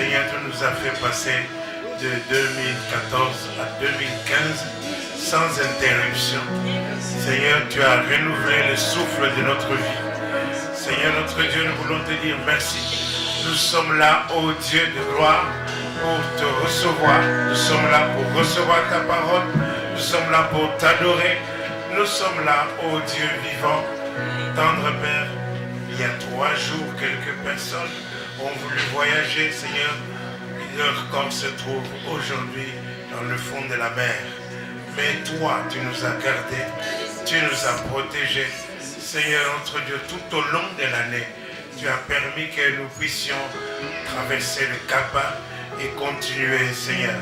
Seigneur, tu nous as fait passer de 2014 à 2015 sans interruption. Seigneur, tu as renouvelé le souffle de notre vie. Seigneur, notre Dieu, nous voulons te dire merci. Nous sommes là, ô Dieu de gloire, pour te recevoir. Nous sommes là pour recevoir ta parole. Nous sommes là pour t'adorer. Nous sommes là, ô Dieu vivant. Tendre Père, il y a 3 jours, quelques personnes ont voulu voyager, Seigneur. Leur corps se trouve aujourd'hui dans le fond de la mer. Mais toi, tu nous as gardés, tu nous as protégés. Seigneur, notre Dieu, tout au long de l'année, tu as permis que nous puissions traverser le Cap et continuer, Seigneur.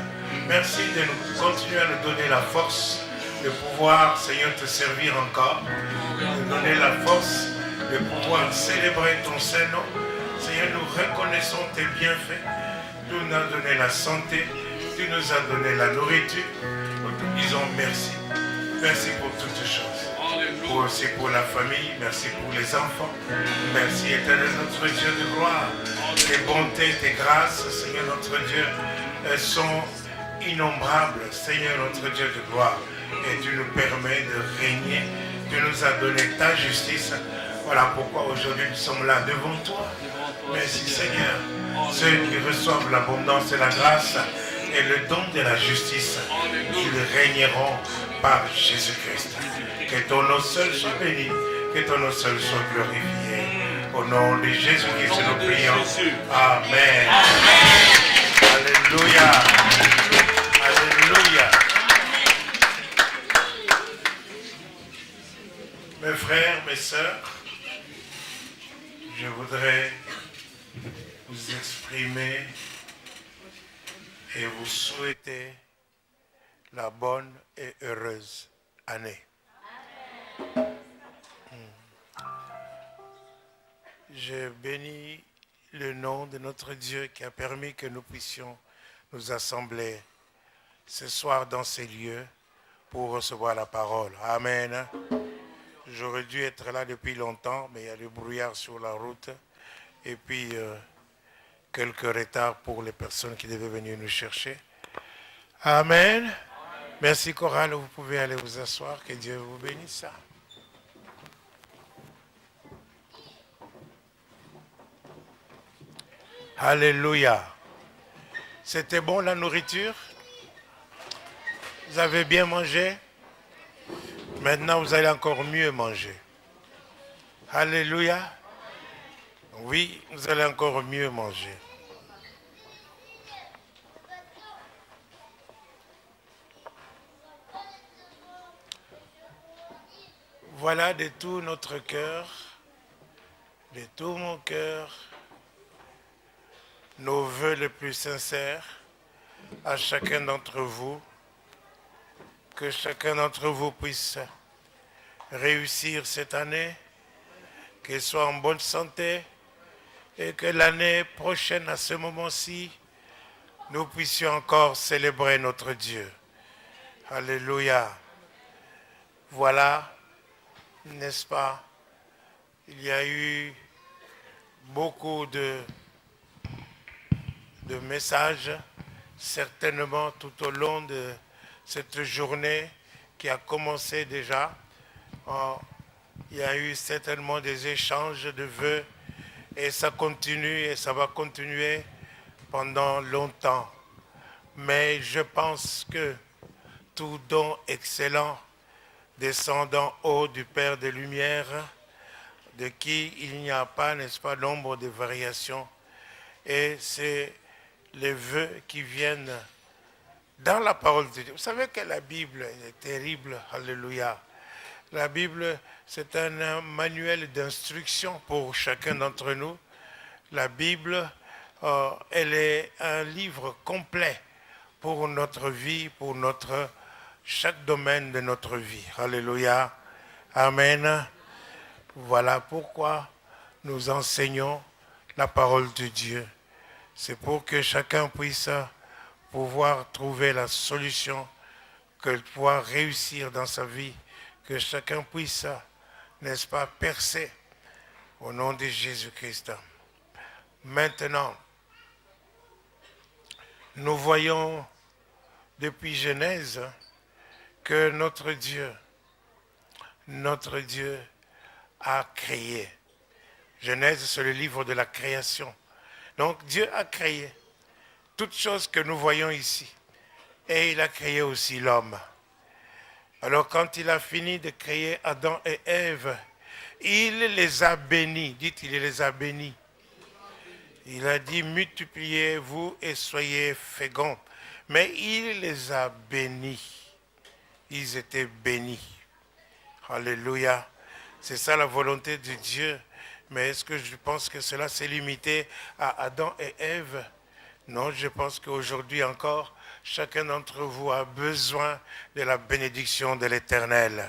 Merci de nous continuer à nous donner la force de pouvoir, Seigneur, te servir encore, de nous donner la force de pouvoir célébrer ton Saint-Nom. Seigneur, nous reconnaissons tes bienfaits. Tu nous as donné la santé, tu nous as donné la nourriture. Nous te disons merci. Merci pour toutes choses. Aussi pour la famille, merci pour les enfants. Merci éternel notre Dieu de gloire. Tes bontés, tes grâces, Seigneur notre Dieu, elles sont innombrables, Seigneur notre Dieu de gloire. Et tu nous permets de régner. Tu nous as donné ta justice. Voilà pourquoi aujourd'hui nous sommes là devant toi. Merci Seigneur. Ceux qui reçoivent l'abondance et la grâce et le don de la justice, ils régneront par Jésus-Christ. Que ton nom seul soit béni, que ton nom seul soit glorifié. Au nom de Jésus-Christ, nous prions. Amen. Alléluia. Alléluia. Mes frères, mes sœurs, je voudrais vous exprimer et vous souhaiter la bonne et heureuse année. Je bénis le nom de notre Dieu qui a permis que nous puissions nous assembler ce soir dans ces lieux pour recevoir la parole. Amen. J'aurais dû être là depuis longtemps, mais il y a du brouillard sur la route et puis quelques retards pour les personnes qui devaient venir nous chercher. Amen. Merci chorale, vous pouvez aller vous asseoir, que Dieu vous bénisse. Alléluia. C'était bon la nourriture? Vous avez bien mangé? Maintenant, vous allez encore mieux manger. Alléluia. Oui, vous allez encore mieux manger. Voilà de tout notre cœur, de tout mon cœur, nos vœux les plus sincères à chacun d'entre vous, que chacun d'entre vous puisse réussir cette année, qu'il soit en bonne santé et que l'année prochaine, à ce moment-ci, nous puissions encore célébrer notre Dieu. Alléluia. Voilà, n'est-ce pas, il y a eu beaucoup de messages, certainement tout au long de cette journée qui a commencé déjà. Il y a eu certainement des échanges de vœux et ça continue et ça va continuer pendant longtemps. Mais je pense que tout don excellent descend d'en haut du Père des Lumières, de qui il n'y a pas, n'est-ce pas, nombre de variations. Et c'est les vœux qui viennent dans la parole de Dieu. Vous savez que la Bible est terrible, alléluia. La Bible, c'est un manuel d'instruction pour chacun d'entre nous. La Bible, elle est un livre complet pour notre vie, pour chaque domaine de notre vie. Alléluia. Amen. Voilà pourquoi nous enseignons la parole de Dieu. C'est pour que chacun puisse pouvoir trouver la solution, que pouvoir réussir dans sa vie, que chacun puisse, n'est-ce pas, percer au nom de Jésus-Christ. Maintenant, Nous voyons depuis Genèse que notre Dieu a créé. Genèse, c'est le livre de la création. Donc Dieu a créé toutes choses que nous voyons ici. Et il a créé aussi l'homme. Alors quand il a fini de créer Adam et Ève, il les a bénis. Dites, il les a bénis. Il a dit, multipliez-vous et soyez féconds. Mais il les a bénis. Ils étaient bénis. Alléluia. C'est ça la volonté de Dieu. Mais est-ce que je pense que cela s'est limité à Adam et Ève? Non, je pense qu'aujourd'hui encore, chacun d'entre vous a besoin de la bénédiction de l'Éternel.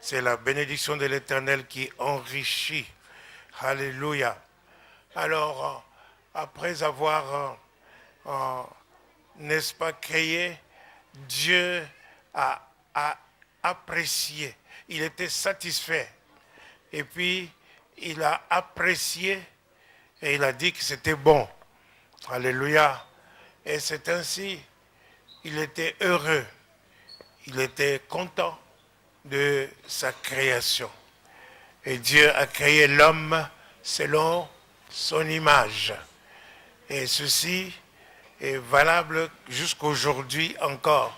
C'est la bénédiction de l'Éternel qui enrichit. Alléluia. Alors, après avoir, n'est-ce pas, créé, Dieu a apprécié. Il était satisfait. Et puis, il a apprécié et il a dit que c'était bon. Alléluia. Et c'est ainsi, il était heureux. Il était content de sa création. Et Dieu a créé l'homme selon son image. Et ceci est valable jusqu'aujourd'hui encore.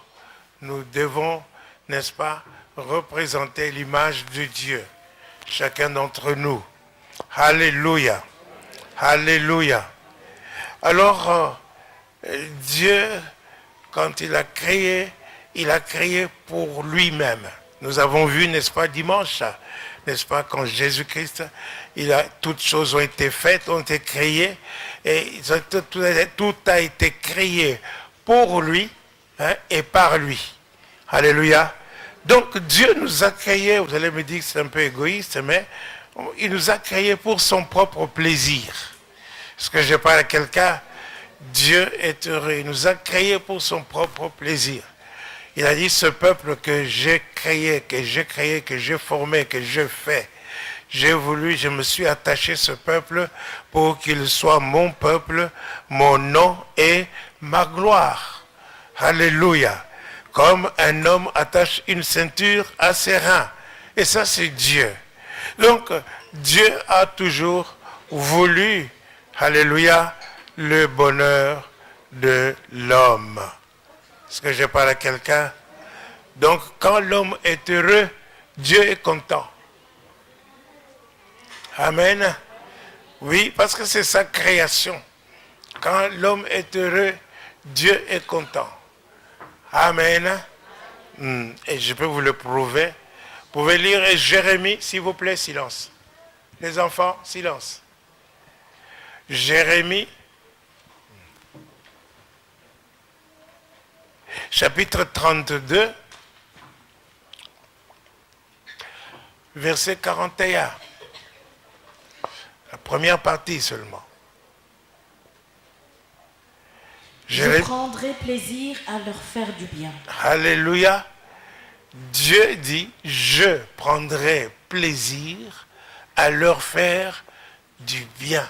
Nous devons, n'est-ce pas, représenter l'image de Dieu. Chacun d'entre nous. Alléluia. Alléluia. Alors, Dieu, quand il a créé pour lui-même. Nous avons vu, n'est-ce pas, dimanche, n'est-ce pas, quand Jésus-Christ, toutes choses ont été faites, ont été créées, et tout a été créé pour lui, hein, et par lui. Alléluia. Donc Dieu nous a créés, vous allez me dire que c'est un peu égoïste, mais il nous a créés pour son propre plaisir. Est-ce que je parle à quelqu'un? Dieu est heureux, il nous a créés pour son propre plaisir. Il a dit, ce peuple que j'ai créé, que j'ai formé, que j'ai fait, j'ai voulu, je me suis attaché à ce peuple pour qu'il soit mon peuple, mon nom et ma gloire. Alléluia. Comme un homme attache une ceinture à ses reins. Et ça, c'est Dieu. Donc, Dieu a toujours voulu, alléluia, le bonheur de l'homme. Est-ce que je parle à quelqu'un? Donc, quand l'homme est heureux, Dieu est content. Amen. Oui, parce que c'est sa création. Quand l'homme est heureux, Dieu est content. Amen. Et je peux vous le prouver. Vous pouvez lire Jérémie, s'il vous plaît, silence. Les enfants, silence. Jérémie, chapitre 32, verset 41. La première partie seulement. Je prendrai plaisir à leur faire du bien. Alléluia. Dieu dit, je prendrai plaisir à leur faire du bien.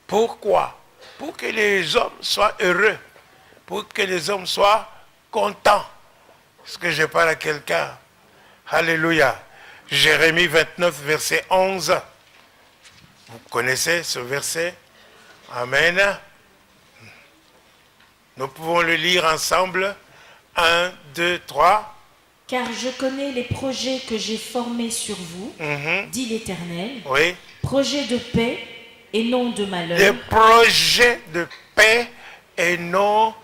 Pourquoi? Pour que les hommes soient heureux. Pour que les hommes soient contents. Est-ce que je parle à quelqu'un? Alléluia. Jérémie 29, verset 11. Vous connaissez ce verset? Amen. Nous pouvons le lire ensemble. 1, 2, 3. Car je connais les projets que j'ai formés sur vous, dit l'Éternel. Oui. Projets de paix et non de malheur. Des projets de paix et non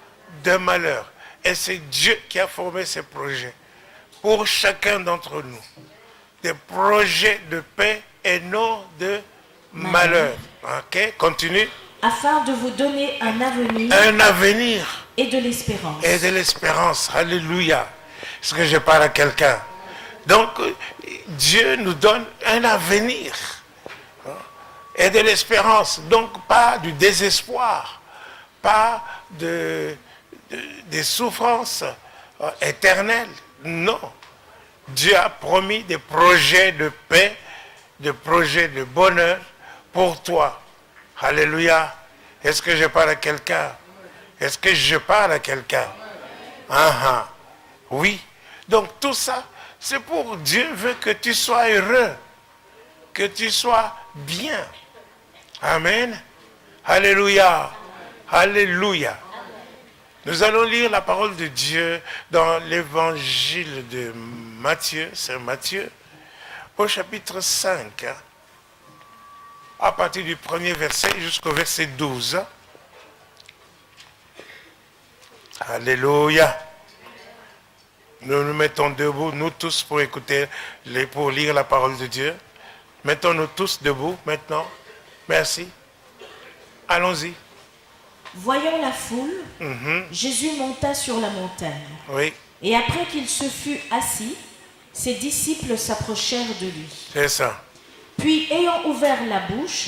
de malheur. Et c'est Dieu qui a formé ces projets pour chacun d'entre nous. Des projets de paix et non de malheur. Ok, continue. Afin de vous donner un avenir. Un avenir. Et de l'espérance. Et de l'espérance. Alléluia. Est-ce que je parle à quelqu'un? Donc, Dieu nous donne un avenir. Et de l'espérance. Donc, pas du désespoir. Pas des souffrances éternelles. Non. Dieu a promis des projets de paix, des projets de bonheur pour toi. Alléluia. Est-ce que je parle à quelqu'un? Est-ce que je parle à quelqu'un? Oui. Donc tout ça, c'est pour Dieu veut que tu sois heureux, que tu sois bien. Amen. Alléluia. Alléluia. Nous allons lire la parole de Dieu dans l'évangile de Matthieu, Saint Matthieu, au chapitre 5, à partir du premier verset jusqu'au verset 12. Alléluia. Nous nous mettons debout, nous tous, pour écouter, pour lire la parole de Dieu. Mettons-nous tous debout maintenant. Merci. Allons-y. Voyant la foule, Jésus monta sur la montagne. Oui. Et après qu'il se fut assis, ses disciples s'approchèrent de lui. C'est ça. Puis, ayant ouvert la bouche,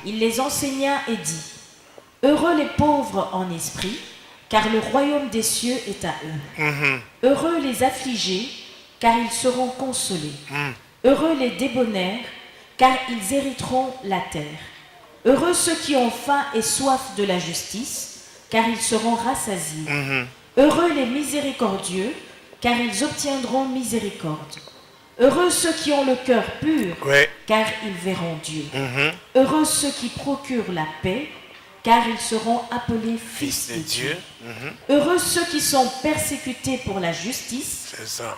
il les enseigna et dit, « Heureux les pauvres en esprit, car le royaume des cieux est à eux. Heureux les affligés, car ils seront consolés. Heureux les débonnaires, car ils hériteront la terre. Heureux ceux qui ont faim et soif de la justice, car ils seront rassasiés. Heureux les miséricordieux, car ils obtiendront miséricorde. Heureux ceux qui ont le cœur pur, car ils verront Dieu. Heureux ceux qui procurent la paix, car ils seront appelés fils de Dieu. Heureux ceux qui sont persécutés pour la justice,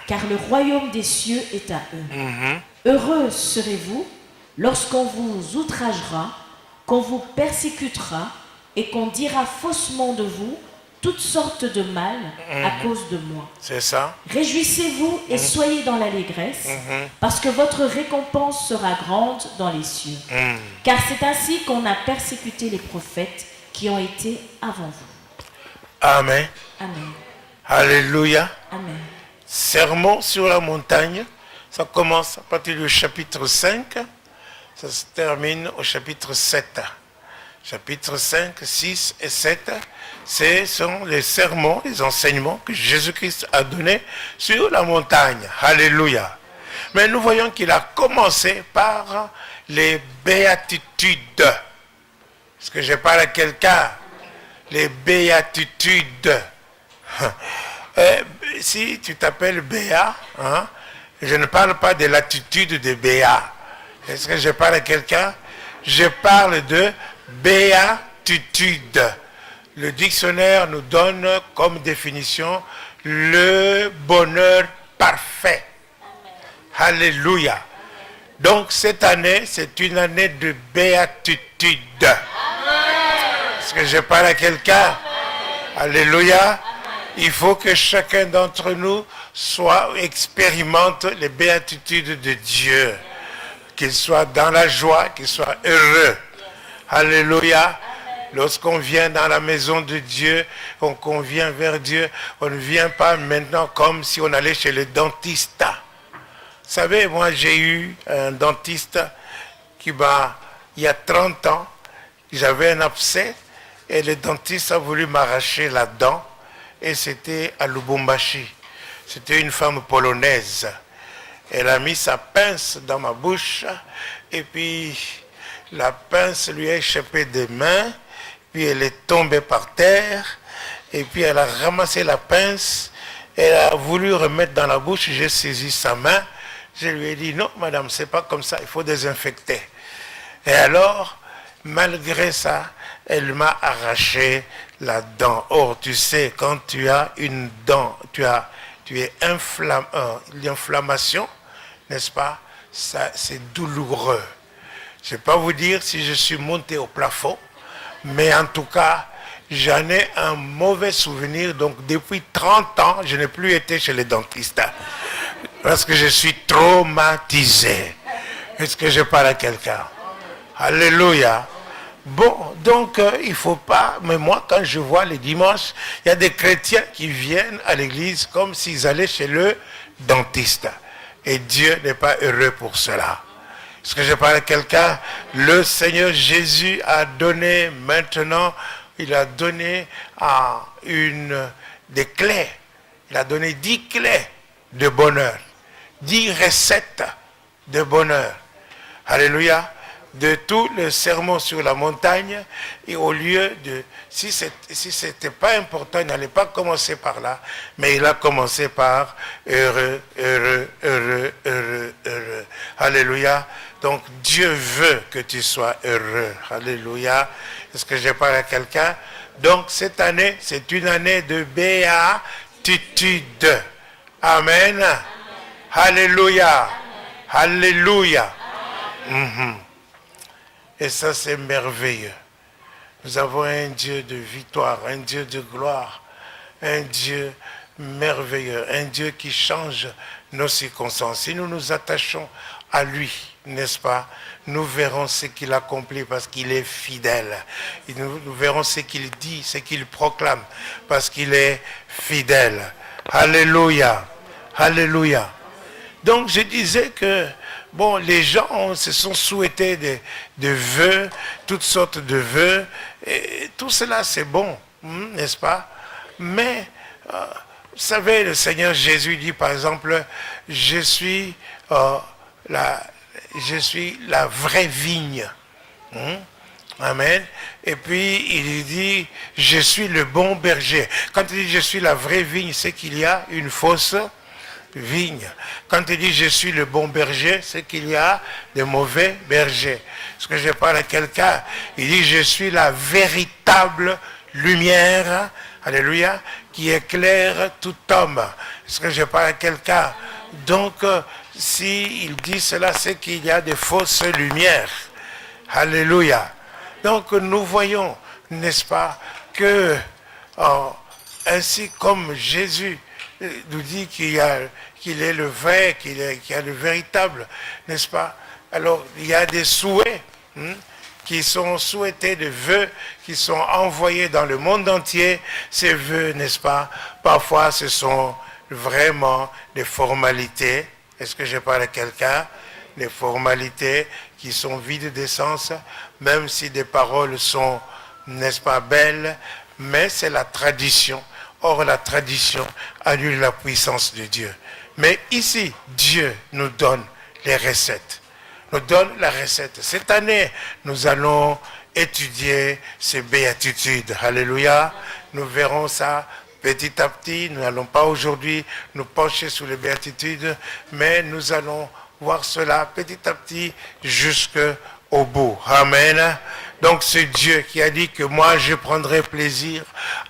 car le royaume des cieux est à eux. Heureux serez-vous lorsqu'on vous outragera, qu'on vous persécutera et qu'on dira faussement de vous toutes sortes de mal à cause de moi. C'est ça. Réjouissez-vous et soyez dans l'allégresse, parce que votre récompense sera grande dans les cieux. Car c'est ainsi qu'on a persécuté les prophètes qui ont été avant vous. Amen. Amen. Alléluia. Amen. Sermon sur la montagne, ça commence à partir du chapitre 5, ça se termine au chapitre 7. Chapitre 5, 6 et 7, ce sont les sermons, les enseignements que Jésus-Christ a donnés sur la montagne. Alléluia. Mais nous voyons qu'il a commencé par les béatitudes. Est-ce que je parle à quelqu'un? Les béatitudes. Si tu t'appelles Béat, je ne parle pas de l'attitude de Béat. Est-ce que je parle à quelqu'un? Je parle de béatitude. Le dictionnaire nous donne comme définition le bonheur parfait. Alléluia. Donc cette année, c'est une année de béatitude. Est-ce que je parle à quelqu'un? Alléluia. Il faut que chacun d'entre nous expérimente les béatitudes de Dieu. Qu'il soit dans la joie, qu'il soit heureux. Alléluia. Lorsqu'on vient dans la maison de Dieu, qu'on vient vers Dieu, on ne vient pas maintenant comme si on allait chez le dentiste. Vous savez, moi j'ai eu un dentiste qui il y a 30 ans, j'avais un abcès et le dentiste a voulu m'arracher la dent et c'était à Lubumbashi. C'était une femme polonaise. Elle a mis sa pince dans ma bouche et puis la pince lui a échappé des mains, puis elle est tombée par terre et puis elle a ramassé la pince, elle a voulu remettre dans la bouche, j'ai saisi sa main, je lui ai dit non madame, c'est pas comme ça, il faut désinfecter. Et alors, malgré ça, elle m'a arraché la dent. Or, tu sais, quand tu as une dent, tu es l'inflammation, n'est-ce pas? Ça, c'est douloureux. Je ne vais pas vous dire si je suis monté au plafond, mais en tout cas, j'en ai un mauvais souvenir. Donc, depuis 30 ans, je n'ai plus été chez les dentistes. Parce que je suis traumatisé. Est-ce que je parle à quelqu'un? Alléluia. Bon, donc il ne faut pas, mais moi quand je vois les dimanches, il y a des chrétiens qui viennent à l'église comme s'ils allaient chez le dentiste. Et Dieu n'est pas heureux pour cela. Est-ce que je parle à quelqu'un? Le Seigneur Jésus a donné maintenant, il a donné des clés. Il a donné 10 clés de bonheur. 10 recettes de bonheur. Alléluia. de tout le sermon sur la montagne, et au lieu de, si c'était pas important, il n'allait pas commencer par là, mais il a commencé par heureux, heureux, heureux, heureux, heureux. Alléluia. Donc Dieu veut que tu sois heureux. Alléluia. Est-ce que j'ai parlé à quelqu'un? Donc cette année, c'est une année de béatitude. Amen. Amen. Alléluia. Amen. Alléluia. Et ça, c'est merveilleux. Nous avons un Dieu de victoire, un Dieu de gloire, un Dieu merveilleux, un Dieu qui change nos circonstances. Si nous nous attachons à lui, n'est-ce pas, nous verrons ce qu'il accomplit parce qu'il est fidèle. Et nous verrons ce qu'il dit, ce qu'il proclame parce qu'il est fidèle. Alléluia. Alléluia. Donc je disais que bon, les gens se sont souhaités des vœux, toutes sortes de vœux, et tout cela c'est bon, n'est-ce pas? Mais, vous savez, le Seigneur Jésus dit par exemple, je suis la vraie vigne. Amen. Et puis il dit, je suis le bon berger. Quand il dit je suis la vraie vigne, c'est qu'il y a une fausse vigne. Quand il dit je suis le bon berger, c'est qu'il y a des mauvais bergers. Est-ce que je parle à quelqu'un? Il dit je suis la véritable lumière, alléluia, qui éclaire tout homme. Est-ce que je parle à quelqu'un? Donc si il dit cela, c'est qu'il y a des fausses lumières. Alléluia. Donc nous voyons, n'est-ce pas, que ainsi comme Jésus nous dit qu'il est le vrai, qu'il y a le véritable, n'est-ce pas? Alors, il y a des souhaits qui sont souhaités, des vœux qui sont envoyés dans le monde entier. Ces vœux, n'est-ce pas? Parfois, ce sont vraiment des formalités. Est-ce que je parle à quelqu'un? Des formalités qui sont vides d'essence, même si des paroles sont, n'est-ce pas, belles, mais c'est la tradition. Or, la tradition annule la puissance de Dieu. Mais ici, Dieu nous donne les recettes. Nous donne la recette. Cette année, nous allons étudier ces béatitudes. Alléluia. Nous verrons ça petit à petit. Nous n'allons pas aujourd'hui nous pencher sur les béatitudes, mais nous allons voir cela petit à petit jusqu'au bout. Amen. Donc c'est Dieu qui a dit que moi je prendrai plaisir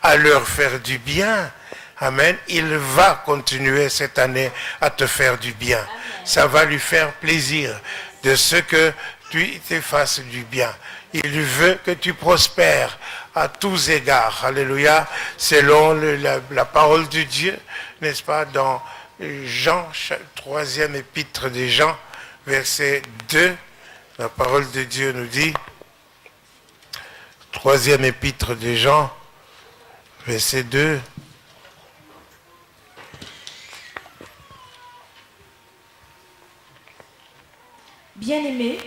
à leur faire du bien. Amen. Il va continuer cette année à te faire du bien. Amen. Ça va lui faire plaisir de ce que tu te fasses du bien. Il veut que tu prospères à tous égards. Alléluia. Selon la parole de Dieu, n'est-ce pas, dans Jean, 3e épître de Jean, verset 2, la parole de Dieu nous dit, 3e épître de Jean, verset 2. Bien-aimé,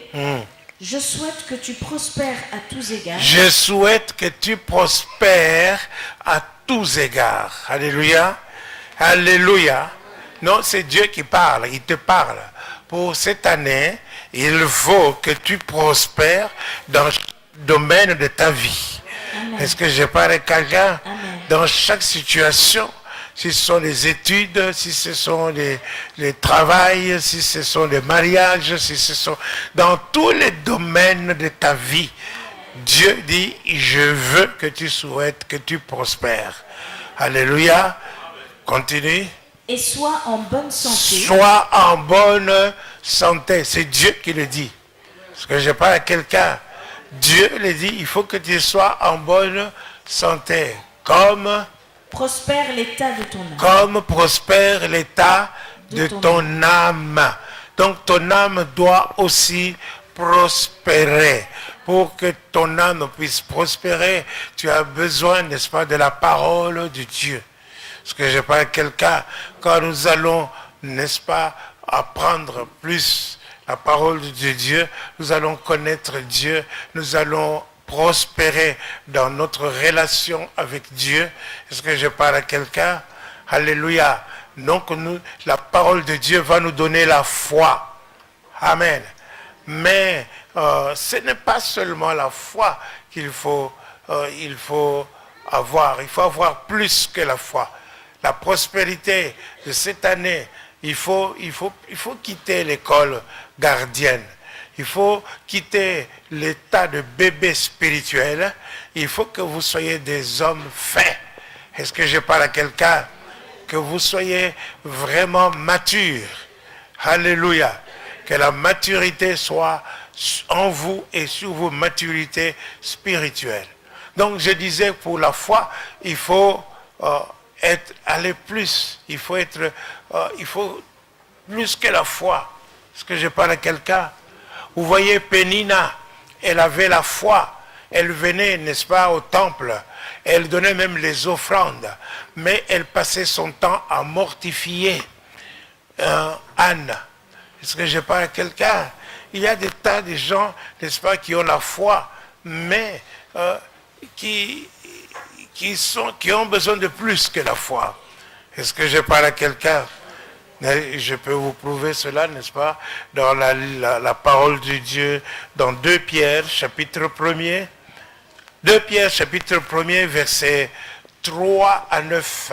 je souhaite que tu prospères à tous égards. Je souhaite que tu prospères à tous égards. Alléluia. Alléluia. Non, c'est Dieu qui parle, il te parle. Pour cette année, il faut que tu prospères dans le domaine de ta vie. Amen. Est-ce que je parle à quelqu'un? Dans chaque situation, si ce sont les études, si ce sont les travails, si ce sont les mariages, si ce sont dans tous les domaines de ta vie, Dieu dit, je veux que tu souhaites, que tu prospères. Alléluia. Continue. Et sois en bonne santé. Sois en bonne santé. C'est Dieu qui le dit. Parce que je parle à quelqu'un. Dieu le dit, il faut que tu sois en bonne santé. Comme prospère l'état de ton âme. Comme prospère l'état de ton âme. Donc ton âme doit aussi prospérer. Pour que ton âme puisse prospérer, tu as besoin, n'est-ce pas, de la parole de Dieu. Parce que je parle à quelqu'un, quand nous allons, n'est-ce pas, apprendre plus la parole de Dieu, nous allons connaître Dieu, nous allons prospérer dans notre relation avec Dieu. Est-ce que je parle à quelqu'un? Alléluia. Donc la parole de Dieu va nous donner la foi. Amen. Mais ce n'est pas seulement la foi qu'il faut, avoir. Il faut avoir plus que la foi. La prospérité de cette année, il faut quitter l'école gardienne. Il faut quitter l'état de bébé spirituel. Il faut que vous soyez des hommes faits. Est-ce que je parle à quelqu'un? Que vous soyez vraiment matures. Alléluia. Que la maturité soit en vous et sur vos maturités spirituelles. Donc je disais, pour la foi, il faut aller plus. Il faut plus que la foi. Est-ce que je parle à quelqu'un? Vous voyez, Pénina, elle avait la foi. Elle venait, n'est-ce pas, au temple. Elle donnait même les offrandes. Mais elle passait son temps à mortifier Anne. Est-ce que je parle à quelqu'un? Il y a des tas de gens, n'est-ce pas, qui ont la foi, mais qui ont besoin de plus que la foi. Est-ce que je parle à quelqu'un? Je peux vous prouver cela, n'est-ce pas, dans la parole de Dieu, dans 2 Pierre, chapitre 1er. 2 Pierre, chapitre 1er, versets 3 à 9.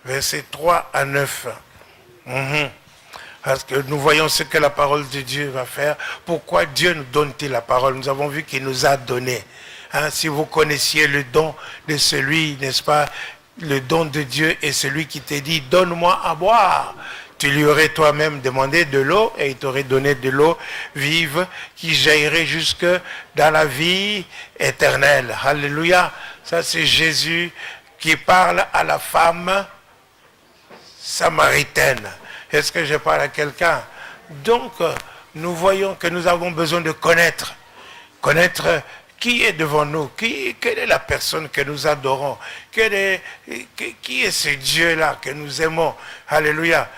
Versets 3 à 9. Parce que nous voyons ce que la parole de Dieu va faire. Pourquoi Dieu nous donne-t-il la parole? Nous avons vu qu'il nous a donné. Si vous connaissiez le don de celui, n'est-ce pas, le don de Dieu est celui qui te dit, donne-moi à boire. Tu lui aurais toi-même demandé de l'eau et il t'aurait donné de l'eau vive qui jaillirait jusque dans la vie éternelle. Alléluia. Ça, c'est Jésus qui parle à la femme samaritaine. Est-ce que je parle à quelqu'un? Donc, nous voyons que nous avons besoin de connaître. Connaître qui est devant nous, quelle est la personne que nous adorons, qui est ce Dieu-là que nous aimons. Alléluia.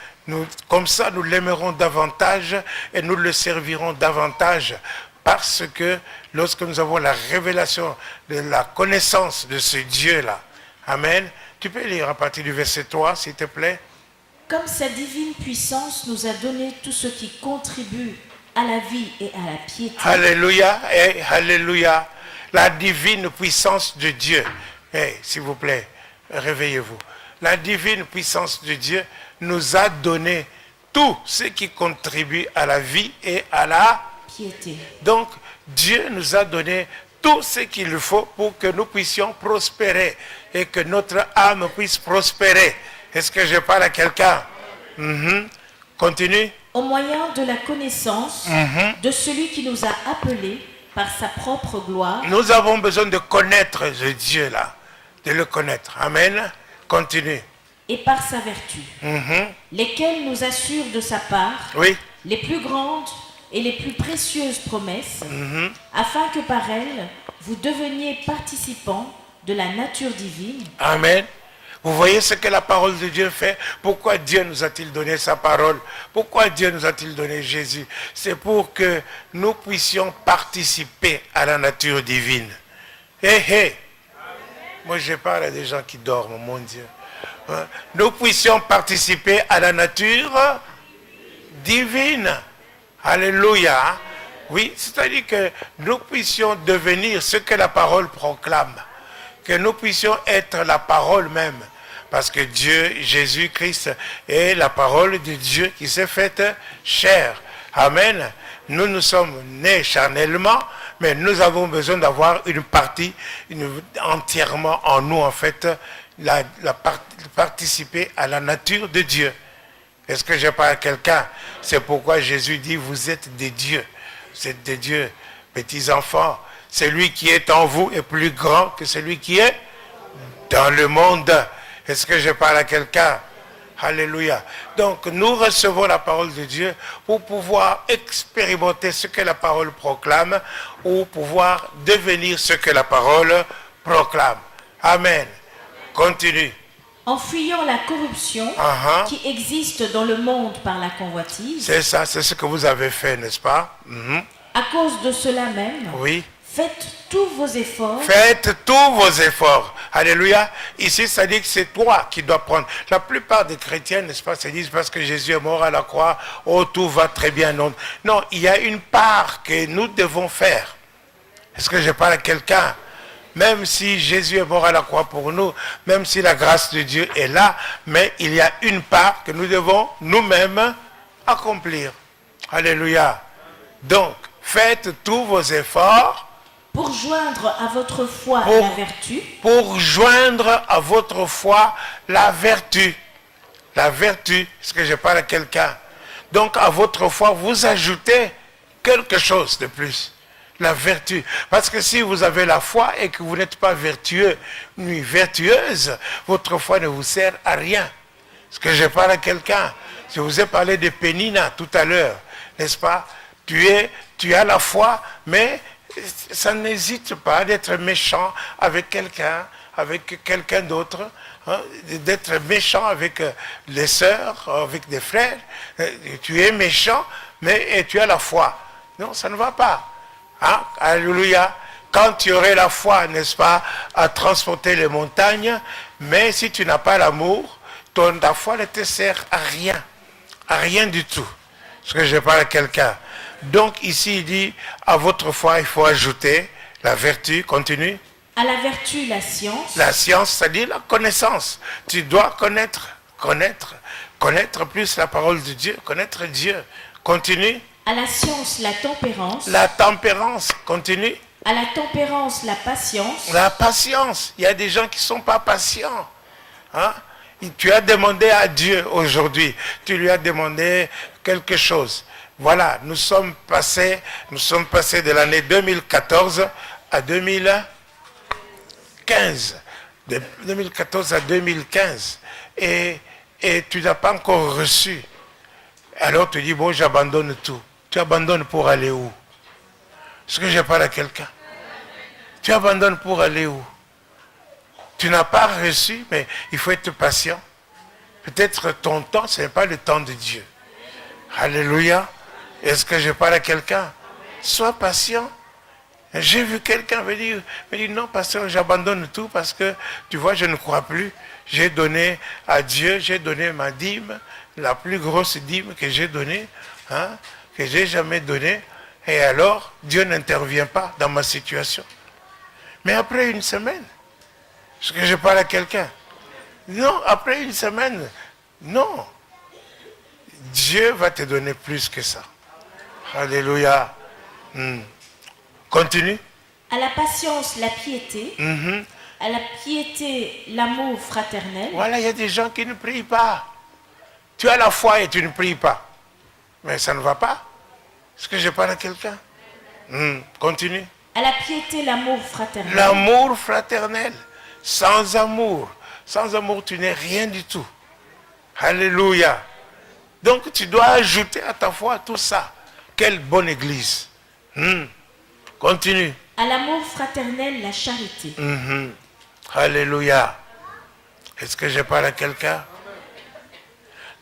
Comme ça, nous l'aimerons davantage et nous le servirons davantage. Parce que lorsque nous avons la révélation de la connaissance de ce Dieu-là. Amen. Tu peux lire à partir du verset 3, s'il te plaît. Comme sa divine puissance nous a donné tout ce qui contribue à la vie et à la piété. Alléluia, et alléluia. La divine puissance de Dieu. S'il vous plaît, réveillez-vous. La divine puissance de Dieu nous a donné tout ce qui contribue à la vie et à la piété. Donc, Dieu nous a donné tout ce qu'il faut pour que nous puissions prospérer et que notre âme puisse prospérer. Est-ce que je parle à quelqu'un? Continue. Au moyen de la connaissance de celui qui nous a appelés par sa propre gloire. Nous avons besoin de connaître ce Dieu-là, de le connaître. Amen. Continue. Et par sa vertu, lesquels nous assurent de sa part les plus grandes et les plus précieuses promesses, afin que par elles, vous deveniez participants de la nature divine. Amen. Vous voyez ce que la parole de Dieu fait? Pourquoi Dieu nous a-t-il donné sa parole? Pourquoi Dieu nous a-t-il donné Jésus? C'est pour que nous puissions participer à la nature divine. Moi je parle à des gens qui dorment, mon Dieu. Nous puissions participer à la nature divine. Alléluia. Oui, c'est-à-dire que nous puissions devenir ce que la parole proclame. Que nous puissions être la parole même. Parce que Dieu, Jésus-Christ, est la parole de Dieu qui s'est faite chair. Amen. Nous sommes nés charnellement, mais nous avons besoin d'avoir une partie entièrement en nous, en fait, participer à la nature de Dieu. Est-ce que je parle à quelqu'un? C'est pourquoi Jésus dit, vous êtes des dieux. Vous êtes des dieux, petits enfants. Celui qui est en vous est plus grand que celui qui est dans le monde. Est-ce que je parle à quelqu'un? Alléluia. Donc nous recevons la parole de Dieu pour pouvoir expérimenter ce que la parole proclame ou pouvoir devenir ce que la parole proclame. Amen. Continue. En fuyant la corruption qui existe dans le monde par la convoitise. C'est ça, c'est ce que vous avez fait, n'est-ce pas? À cause de cela même, oui. Faites tous vos efforts. Faites tous vos efforts. Alléluia. Ici, ça dit que c'est toi qui dois prendre. La plupart des chrétiens, n'est-ce pas, se disent parce que Jésus est mort à la croix, oh, tout va très bien. Non, non, il y a une part que nous devons faire. Est-ce que je parle à quelqu'un? Même si Jésus est mort à la croix pour nous, même si la grâce de Dieu est là, mais il y a une part que nous devons nous-mêmes accomplir. Alléluia. Donc, faites tous vos efforts pour joindre à votre foi la vertu. Pour joindre à votre foi la vertu. La vertu, est-ce que je parle à quelqu'un? Donc, à votre foi, vous ajoutez quelque chose de plus. La vertu. Parce que si vous avez la foi et que vous n'êtes pas vertueux ni vertueuse, votre foi ne vous sert à rien. Est-ce que je parle à quelqu'un? Je vous ai parlé de Pénina tout à l'heure, n'est-ce pas? Tu as la foi, mais ça n'hésite pas d'être méchant avec quelqu'un d'autre, hein, d'être méchant avec les sœurs, avec des frères. Tu es méchant, mais tu as la foi. Non, ça ne va pas. Hein? Alléluia. Quand tu aurais la foi, n'est-ce pas, à transporter les montagnes, mais si tu n'as pas l'amour, ta foi ne te sert à rien du tout. Est-ce que je parle à quelqu'un? Donc ici il dit, à votre foi il faut ajouter la vertu. Continue. À la vertu, la science. La science, c'est-à-dire la connaissance. Tu dois connaître plus la parole de Dieu, connaître Dieu. Continue. À la science, la tempérance. La tempérance, continue. À la tempérance, la patience. La patience. Il y a des gens qui ne sont pas patients. Hein? Tu as demandé à Dieu aujourd'hui, tu lui as demandé quelque chose. Voilà, nous sommes passés de l'année 2014 à 2015. De 2014 à 2015. Et tu n'as pas encore reçu. Alors tu dis, bon, j'abandonne tout. Tu abandonnes pour aller où? Est-ce que je parle à quelqu'un? Tu abandonnes pour aller où? Tu n'as pas reçu, mais il faut être patient. Peut-être ton temps, ce n'est pas le temps de Dieu. Alléluia. Est-ce que je parle à quelqu'un? Sois patient. J'ai vu quelqu'un me dire, non, pasteur, j'abandonne tout parce que, tu vois, je ne crois plus. J'ai donné à Dieu, j'ai donné ma dîme, la plus grosse dîme que j'ai donnée, hein, que j'ai jamais donnée. Et alors, Dieu n'intervient pas dans ma situation. Mais après une semaine, est-ce que je parle à quelqu'un? Non, après une semaine, non. Dieu va te donner plus que ça. Alléluia. Continue. À la patience, la piété. À la piété, l'amour fraternel. Voilà, il y a des gens qui ne prient pas. Tu as la foi et tu ne pries pas. Mais ça ne va pas. Est-ce que je parle à quelqu'un? Continue. À la piété, l'amour fraternel. L'amour fraternel. Sans amour, tu n'es rien du tout. Alléluia. Donc tu dois ajouter à ta foi tout ça. Quelle bonne église. Continue. À l'amour fraternel, la charité. Alléluia. Est-ce que je parle à quelqu'un?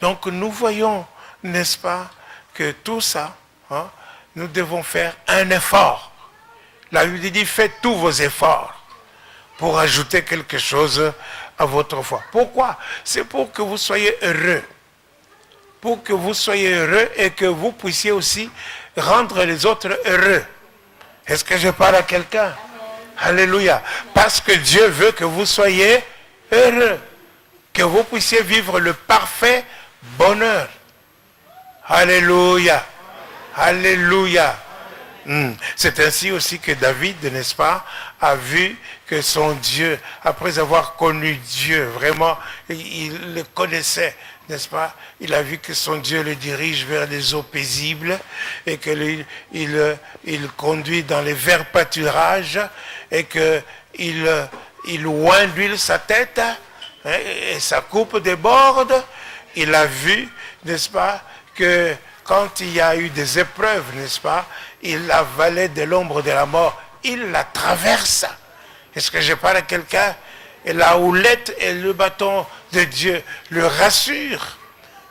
Donc nous voyons, n'est-ce pas, que tout ça, hein, nous devons faire un effort. La Bible dit, faites tous vos efforts pour ajouter quelque chose à votre foi. Pourquoi? C'est pour que vous soyez heureux. Pour que vous soyez heureux et que vous puissiez aussi rendre les autres heureux. Est-ce que je parle à quelqu'un? Alléluia. Parce que Dieu veut que vous soyez heureux. Que vous puissiez vivre le parfait bonheur. Alléluia. Alléluia. C'est ainsi aussi que David, n'est-ce pas, a vu que son Dieu, après avoir connu Dieu, vraiment, il le connaissait, n'est-ce pas? Il a vu que son Dieu le dirige vers les eaux paisibles et qu'il conduit dans les verts pâturages et qu'il oint d'huile sa tête et sa coupe déborde. Il a vu, n'est-ce pas, que quand il y a eu des épreuves, n'est-ce pas, il avalait de l'ombre de la mort, il la traverse. Est-ce que je parle à quelqu'un? Et la houlette et le bâton de Dieu le rassurent.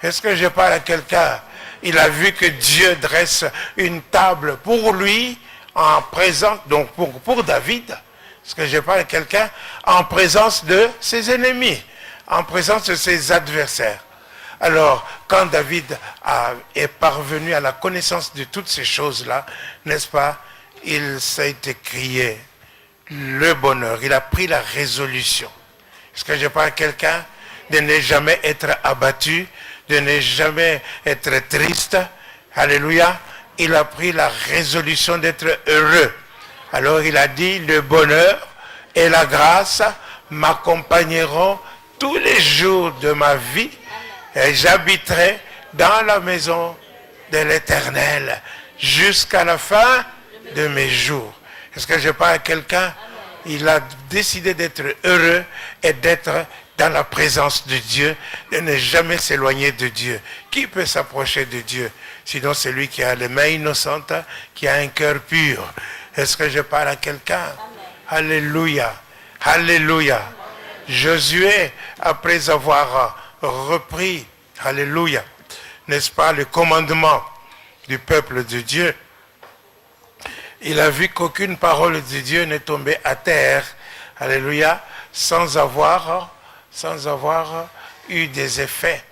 Est-ce que je parle à quelqu'un? Il a vu que Dieu dresse une table pour lui, en présence, donc pour David. Est-ce que je parle à quelqu'un en présence de ses ennemis, en présence de ses adversaires? Alors, quand David est parvenu à la connaissance de toutes ces choses-là, n'est-ce pas, il s'est écrié le bonheur. Il a pris la résolution. Est-ce que je parle à quelqu'un de ne jamais être abattu, de ne jamais être triste? Alléluia. Il a pris la résolution d'être heureux. Alors il a dit, le bonheur et la grâce m'accompagneront tous les jours de ma vie et j'habiterai dans la maison de l'Éternel jusqu'à la fin de mes jours. Est-ce que je parle à quelqu'un? Il a décidé d'être heureux et d'être dans la présence de Dieu, de ne jamais s'éloigner de Dieu. Qui peut s'approcher de Dieu? Sinon celui qui a les mains innocentes, qui a un cœur pur. Est-ce que je parle à quelqu'un? Alléluia. Alléluia. Josué, après avoir repris, alléluia, n'est-ce pas, le commandement du peuple de Dieu, il a vu qu'aucune parole de Dieu n'est tombée à terre, alléluia, sans avoir eu des effets.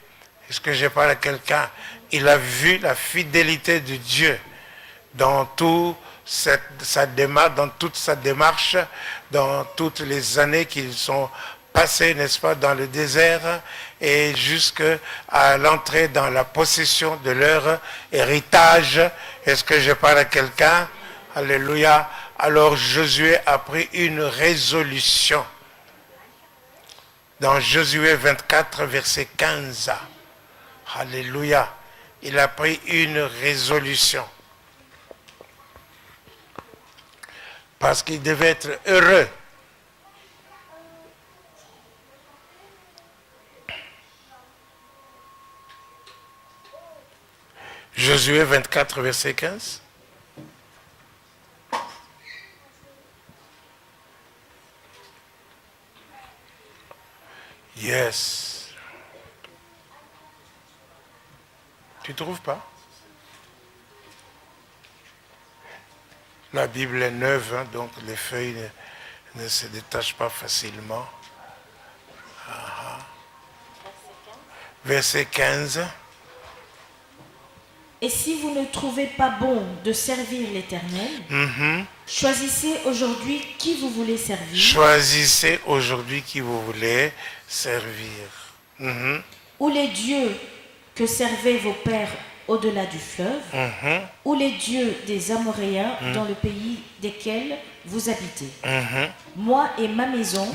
Est-ce que je parle à quelqu'un? Il a vu la fidélité de Dieu dans toute sa démarche, dans toutes les années qu'ils sont passées, n'est-ce pas, dans le désert et jusqu'à l'entrée dans la possession de leur héritage. Est-ce que je parle à quelqu'un? Alléluia. Alors Josué a pris une résolution. Dans Josué 24, verset 15. Alléluia. Il a pris une résolution. Parce qu'il devait être heureux. Josué 24, verset 15. Yes. Tu ne trouves pas? La Bible est neuve, hein, donc les feuilles ne se détachent pas facilement. Verset 15. Et si vous ne trouvez pas bon de servir l'Éternel, choisissez aujourd'hui qui vous voulez servir. Choisissez aujourd'hui qui vous voulez servir. Ou les dieux que servaient vos pères au-delà du fleuve, ou les dieux des Amoréens dans le pays desquels vous habitez. Moi et ma maison,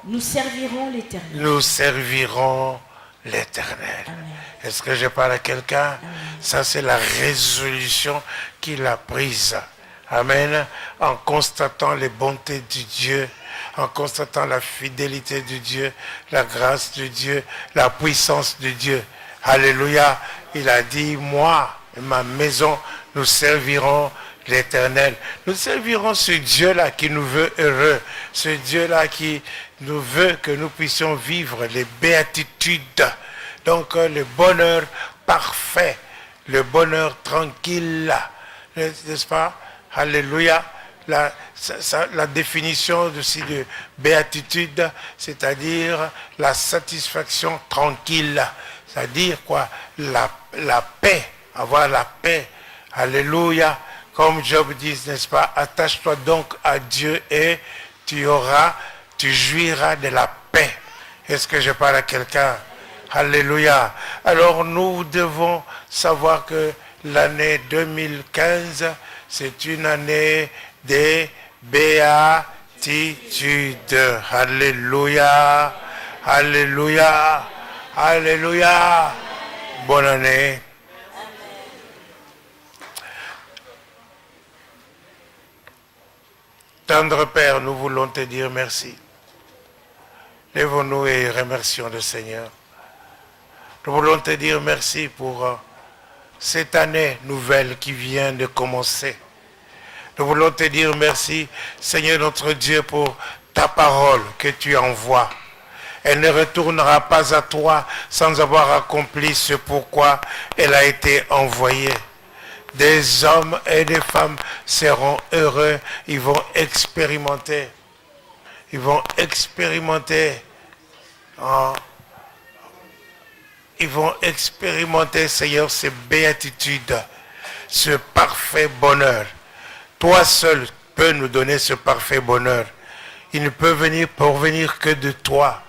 nous servirons l'Éternel. Nous servirons l'Éternel. Est-ce que je parle à quelqu'un? Ça, c'est la résolution qu'il a prise. Amen. En constatant les bontés de Dieu, en constatant la fidélité de Dieu, la grâce de Dieu, la puissance de Dieu. Alléluia. Il a dit, moi et ma maison, nous servirons l'Éternel. Nous servirons ce Dieu-là qui nous veut heureux, ce Dieu-là qui nous veut que nous puissions vivre les béatitudes. Donc le bonheur parfait, le bonheur tranquille, n'est-ce pas? Alléluia. La définition aussi de béatitude, c'est-à-dire la satisfaction tranquille. C'est-à-dire quoi? La paix, avoir la paix. Alléluia. Comme Job dit, n'est-ce pas? Attache-toi donc à Dieu et tu jouiras de la paix. Est-ce que je parle à quelqu'un? Alléluia. Alors nous devons savoir que l'année 2015, c'est une année de béatitude. Alléluia. Alléluia. Alléluia. Bonne année. Tendre Père, nous voulons te dire merci. Lèvons-nous et remercions le Seigneur. Nous voulons te dire merci pour cette année nouvelle qui vient de commencer. Nous voulons te dire merci, Seigneur notre Dieu, pour ta parole que tu envoies. Elle ne retournera pas à toi sans avoir accompli ce pourquoi elle a été envoyée. des hommes et des femmes seront heureux. Ils vont expérimenter. Ils vont expérimenter, Seigneur, ces béatitudes, ce parfait bonheur. Toi seul peux nous donner ce parfait bonheur. Il ne peut provenir que de toi.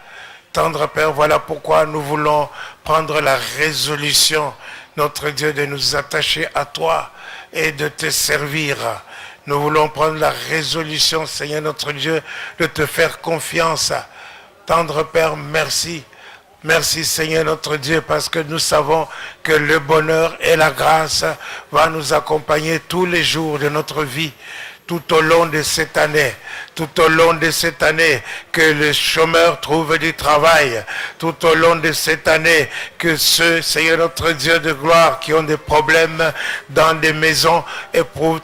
Tendre Père, voilà pourquoi nous voulons prendre la résolution, notre Dieu, de nous attacher à toi et de te servir. Nous voulons prendre la résolution, Seigneur notre Dieu, de te faire confiance. Tendre Père, merci. Merci Seigneur notre Dieu, parce que nous savons que le bonheur et la grâce vont nous accompagner tous les jours de notre vie. Tout au long de cette année, que les chômeurs trouvent du travail, tout au long de cette année, que ceux, Seigneur notre Dieu de gloire, qui ont des problèmes dans des maisons,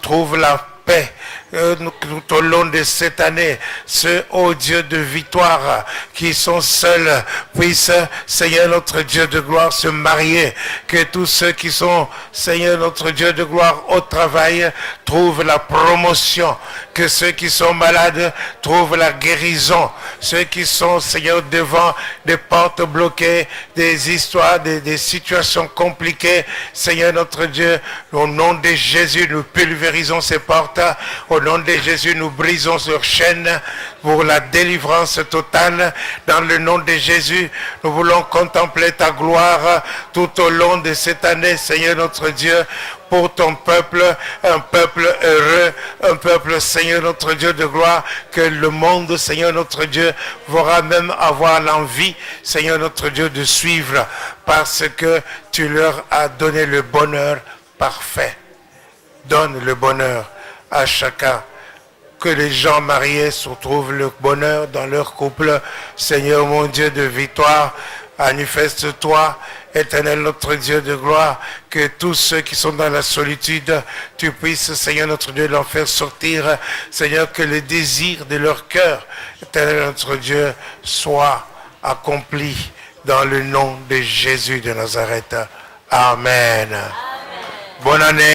trouvent la paix. Tout au long de cette année, ceux, ô Dieu de victoire, qui sont seuls, puissent, Seigneur notre Dieu de gloire, se marier. Que tous ceux qui sont, Seigneur notre Dieu de gloire, au travail, trouvent la promotion. Que ceux qui sont malades trouvent la guérison. Ceux qui sont, Seigneur, devant des portes bloquées, des histoires, des situations compliquées, Seigneur notre Dieu, au nom de Jésus, nous pulvérisons ces portes. Au nom de Jésus, nous brisons leurs chaînes pour la délivrance totale. Dans le nom de Jésus, nous voulons contempler ta gloire tout au long de cette année, Seigneur notre Dieu, pour ton peuple, un peuple heureux, un peuple, Seigneur notre Dieu de gloire, que le monde, Seigneur notre Dieu, va même avoir l'envie, Seigneur notre Dieu, de suivre, parce que tu leur as donné le bonheur parfait. Donne le bonheur à chacun. Que les gens mariés se trouvent le bonheur dans leur couple. Seigneur mon Dieu de victoire, manifeste-toi, Éternel notre Dieu de gloire, que tous ceux qui sont dans la solitude, tu puisses, Seigneur notre Dieu, leur faire sortir. Seigneur, que les désirs de leur cœur, Éternel notre Dieu, soient accomplis dans le nom de Jésus de Nazareth. Amen. Bonne année.